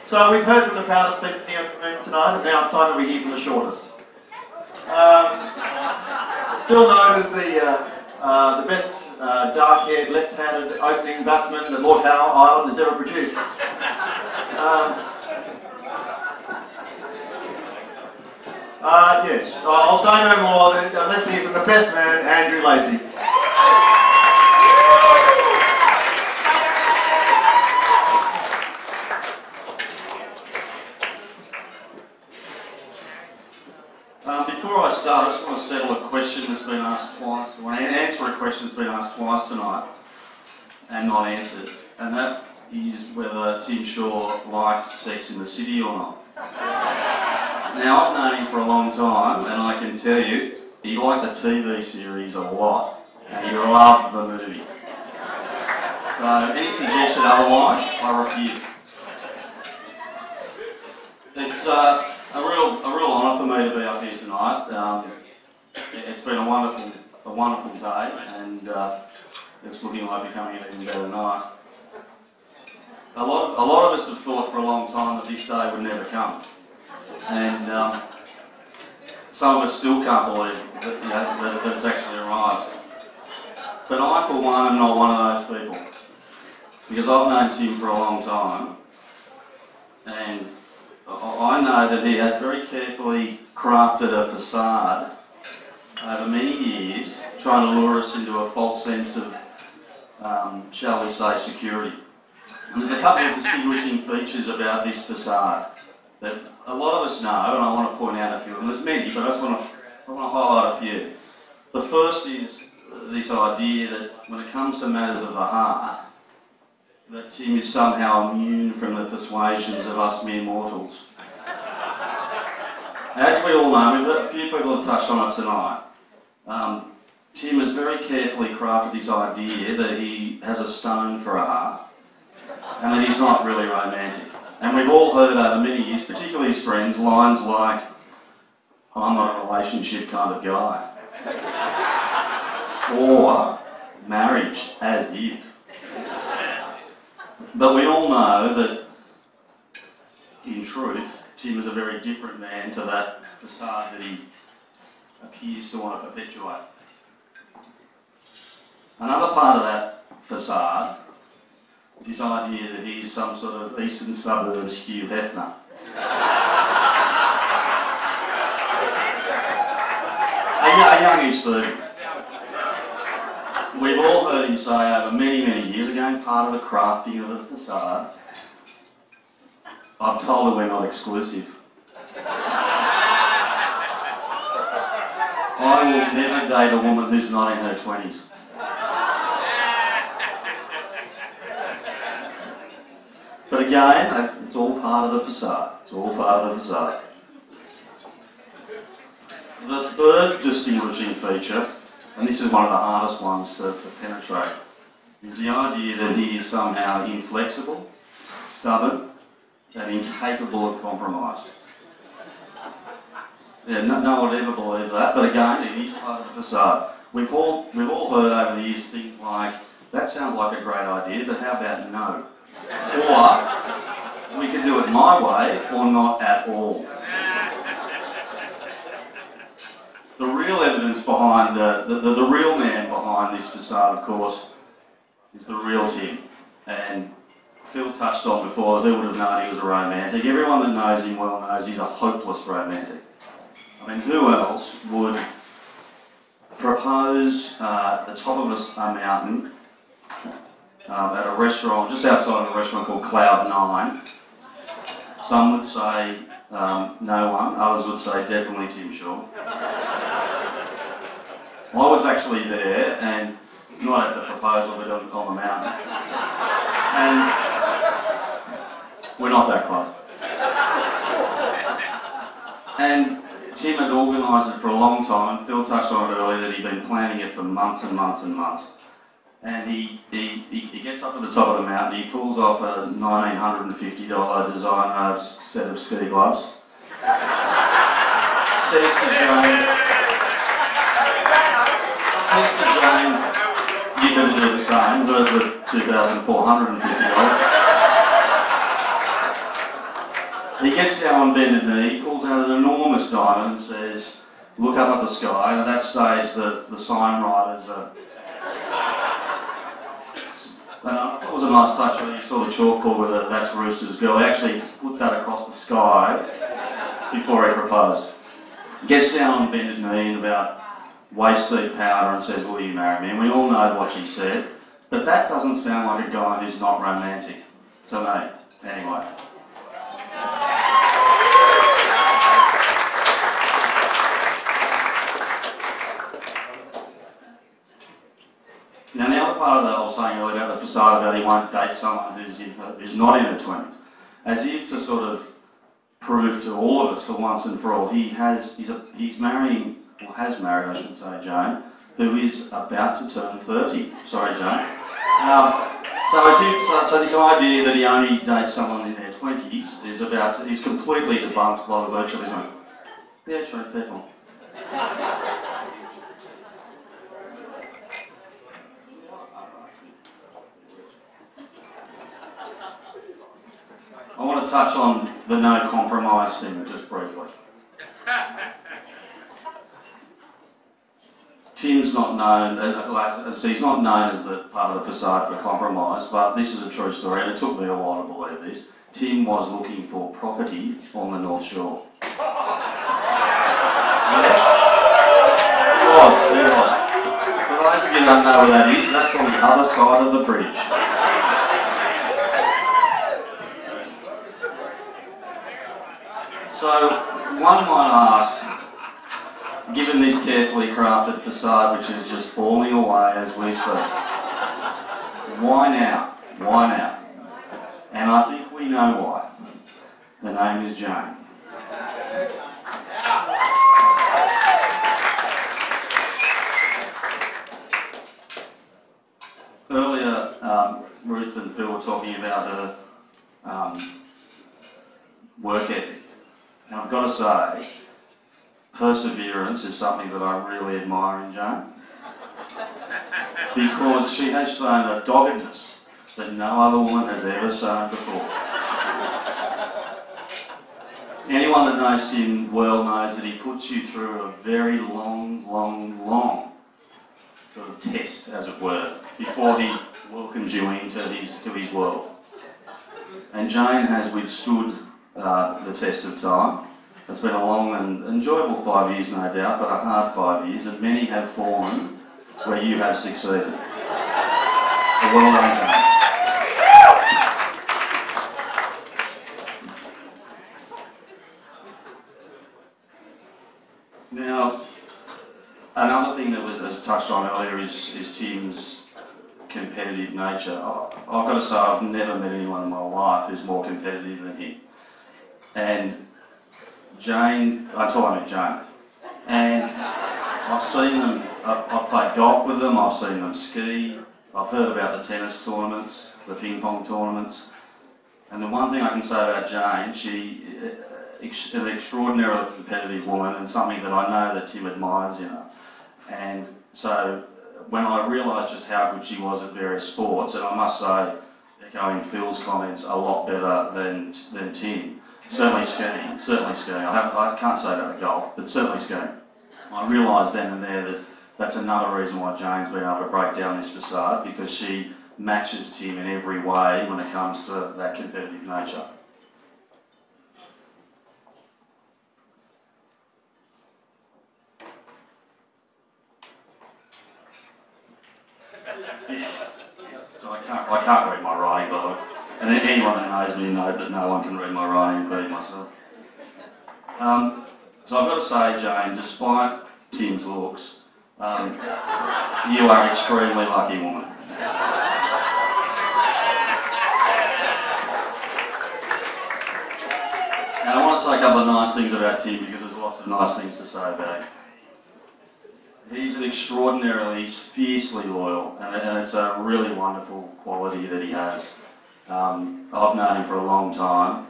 So we've heard from the proudest people in the room tonight, and now it's time that we hear from the shortest. Still known as the best dark-haired, left-handed opening batsman that Lord Howe Island has ever produced. Yes, I'll say no more. Let's hear from the best man, Andrew Lacey. Before I start, I just want to settle a question that's been asked twice. I want to answer a question that's been asked twice tonight and not answered, and that is whether Tim Shaw liked Sex in the City or not. Now, I've known him for a long time, and I can tell you, he liked the TV series a lot, and he loved the movie. So, any suggestion otherwise, I refute. It's a real honour for me to be up here tonight. It's been a wonderful day, and it's looking like becoming an even better night. A lot of us have thought for a long time that this day would never come. And some of us still can't believe that it's actually arrived. But I, for one, am not one of those people. Because I've known Tim for a long time, and I know that he has very carefully crafted a facade over many years, trying to lure us into a false sense of, shall we say, security. And there's a couple of distinguishing features about this facade that a lot of us know, and I want to point out a few, and there's many, but I want to highlight a few. The first is this idea that when it comes to matters of the heart, that Tim is somehow immune from the persuasions of us mere mortals. As we all know, a few people have touched on it tonight, Tim has very carefully crafted this idea that he has a stone for a heart, and that he's not really romantic. And we've all heard over many years, particularly his friends, lines like, "I'm not a relationship kind of guy," or "marriage as if." But we all know that, in truth, Tim is a very different man to that facade that he appears to want to perpetuate. Another part of that facade is this idea that he's some sort of eastern suburbs Hugh Hefner. A young East Bergen. We've all heard him say over many years, again, part of the crafting of the facade, "I've told her we're not exclusive. I will never date a woman who's not in her 20s. But again, it's all part of the facade. It's all part of the facade. The third distinguishing feature, and this is one of the hardest ones to penetrate, is the idea that he is somehow inflexible, stubborn, and incapable of compromise. Yeah, no one would ever believe that, but again, it is part of the facade. We've all heard over the years things like, "That sounds like a great idea, but how about no?" Or, "We can do it my way, or not at all." The real evidence behind the real man behind this facade, of course, is the real Tim. And Phil touched on before, who would have known he was a romantic? Everyone that knows him well knows he's a hopeless romantic. I mean, who else would propose at the top of a mountain at a restaurant, just outside of a restaurant called Cloud 9? Some would say no one, others would say definitely Tim Shaw. I was actually there, and not at the proposal, but on the mountain. And we're not that close. And Tim had organised it for a long time, and Phil touched on it earlier that he'd been planning it for months and months and months. And he gets up to the top of the mountain, he pulls off a $1,950 designer set of ski gloves, says to Jane, "You better do the same." Those were $2,450. gets down on bended knee, pulls out an enormous diamond and says, look up at the sky. And at that stage, the sign writers are... And it was a nice touch when you saw the chalkboard with a "That's Rooster's Girl." He actually put that across the sky before he proposed. He gets down on bended knee in about waist-deep powder and says, will you marry me? And we all know what she said, but that doesn't sound like a guy who's not romantic to me, anyway. Now the other part of that I was saying earlier about the facade about he won't date someone who's not in her 20s, as if to sort of prove to all of us for once and for all, he's marrying, or has married I should say, Jane, who is about to turn 30. Sorry Jane. So this idea that he only dates someone in their 20s is completely debunked by the virtue of his own. Yeah, true, fair point. I want to touch on the no compromise thing just briefly. Tim's not known, he's not known as the part of the facade for compromise, but this is a true story and it took me a while to believe this. Tim was looking for property on the North Shore. Yes, he was. For those of you who don't know where that is, that's on the other side of the bridge. So, one might ask, given this carefully crafted facade which is just falling away as we speak, why now? Why now? And I think we know why. The name is Jane. Earlier, Ruth and Phil were talking about her work ethic. And I've got to say, perseverance is something that I really admire in Jane. Because she has shown a doggedness that no other woman has ever shown before. Anyone that knows Tim well knows that he puts you through a very long sort of test, as it were, before he welcomes you into his world. And Jane has withstood the test of time. It's been a long and enjoyable 5 years, no doubt, but a hard 5 years, and many have fallen where you have succeeded. So well done, Jane. Now, another thing that was touched on earlier is Tim's competitive nature. I've got to say, I've never met anyone in my life who's more competitive than him. And Jane, until I met Jane, and I've seen them, I've played golf with them, I've seen them ski, I've heard about the tennis tournaments, the ping pong tournaments, and the one thing I can say about Jane, she's an extraordinarily competitive woman and something that I know that Tim admires in her. And so when I realised just how good she was at various sports, and I must say, echoing Phil's comments, a lot better than Tim. Certainly skiing. I can't say about the golf, but certainly skiing. I realised then and there that that's another reason why Jane's been able to break down this facade, because she matches Tim in every way when it comes to that competitive nature. So I can't read my writing, by the way. And anyone that knows me knows that no one can read my writing, including myself. So I've got to say, Jane, despite Tim's looks, you are an extremely lucky woman. And I want to say a couple of nice things about Tim, because there's lots of nice things to say about him. He's fiercely loyal, and it's a really wonderful quality that he has. I've known him for a long time,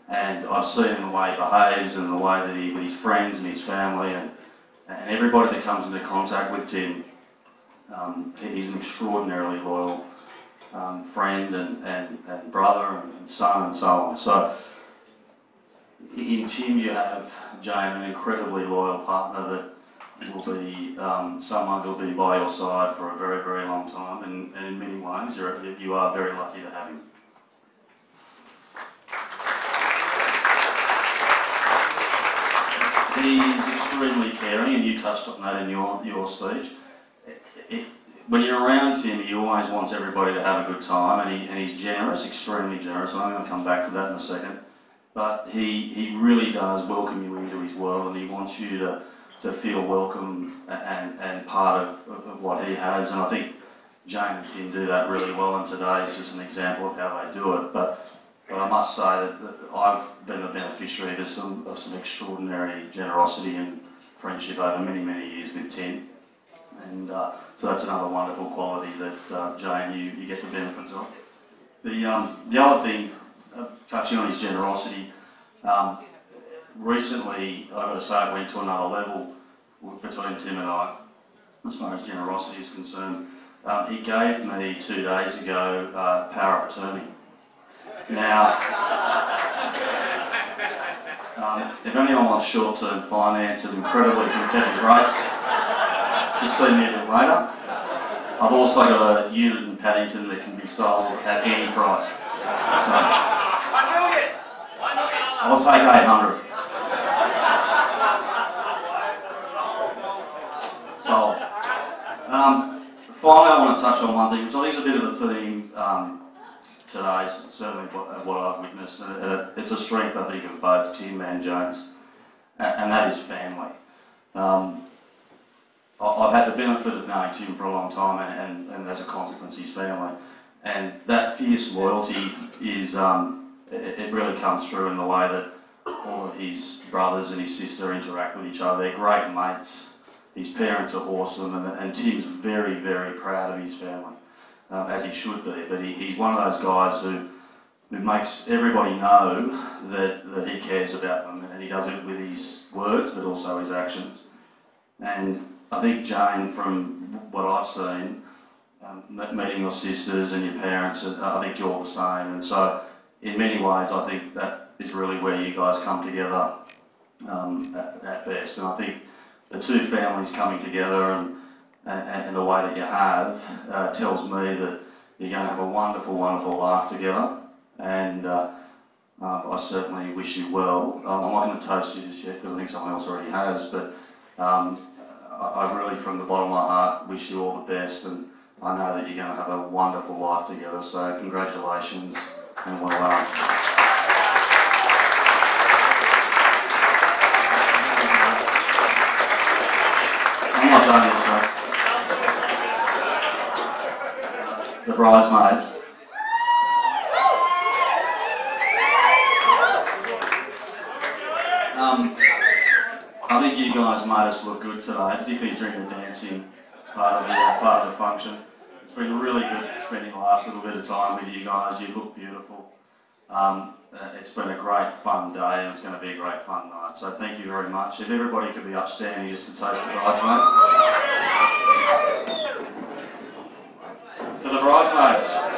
and I've seen the way he behaves and the way that with his friends and his family and everybody that comes into contact with Tim, he's an extraordinarily loyal friend and brother and son and so on. So in Tim you have, Jane, an incredibly loyal partner that will be someone who will be by your side for a very, very long time, and in many ways you are very lucky to have him. He's extremely caring, and you touched on that in your speech. When you're around Tim, he always wants everybody to have a good time, and he's generous, extremely generous, and I'm going to come back to that in a second. But he really does welcome you into his world, and he wants you to feel welcome and part of what he has. And I think Jane and Tim do that really well, and today is just an example of how they do it. But I must say that I've been a beneficiary of some extraordinary generosity and friendship over many, many years with Tim. And so that's another wonderful quality that, Jane, you get the benefits of. The other thing, touching on his generosity, recently, I've got to say, it went to another level between Tim and I, as far as generosity is concerned. He gave me 2 days ago power of attorney. Now, if anyone wants short-term finance at incredibly competitive rates, just see me a bit later. I've also got a unit in Paddington that can be sold at any price. So, I'll take 800. Sold. Finally, I want to touch on one thing, which I think is a bit of a theme today, certainly what I've witnessed. It's a strength, I think, of both Tim and Jane's, and that is family. I've had the benefit of knowing Tim for a long time, and as a consequence, his family. And that fierce loyalty is, it really comes through in the way that all of his brothers and his sister interact with each other. They're great mates. His parents are awesome, and Tim's very, very proud of his family, as he should be. But he's one of those guys who makes everybody know that he cares about them, and he does it with his words, but also his actions. And I think, Jane, from what I've seen, meeting your sisters and your parents, I think you're the same. And so, in many ways, I think that is really where you guys come together at best. And I think the two families coming together and the way that you have tells me that you're going to have a wonderful, wonderful life together. And I certainly wish you well. I'm not going to toast you just yet because I think someone else already has, but I really, from the bottom of my heart, wish you all the best, and I know that you're going to have a wonderful life together, so congratulations and well done. I'm not done yet, sir. The bridesmaids. I think you guys made us look good today, particularly during the dancing part of the function. It's been really good spending the last little bit of time with you guys. You look beautiful. It's been a great fun day, and it's going to be a great fun night. So thank you very much. If everybody could be upstanding just to toast the bridesmaids. To the bridesmaids.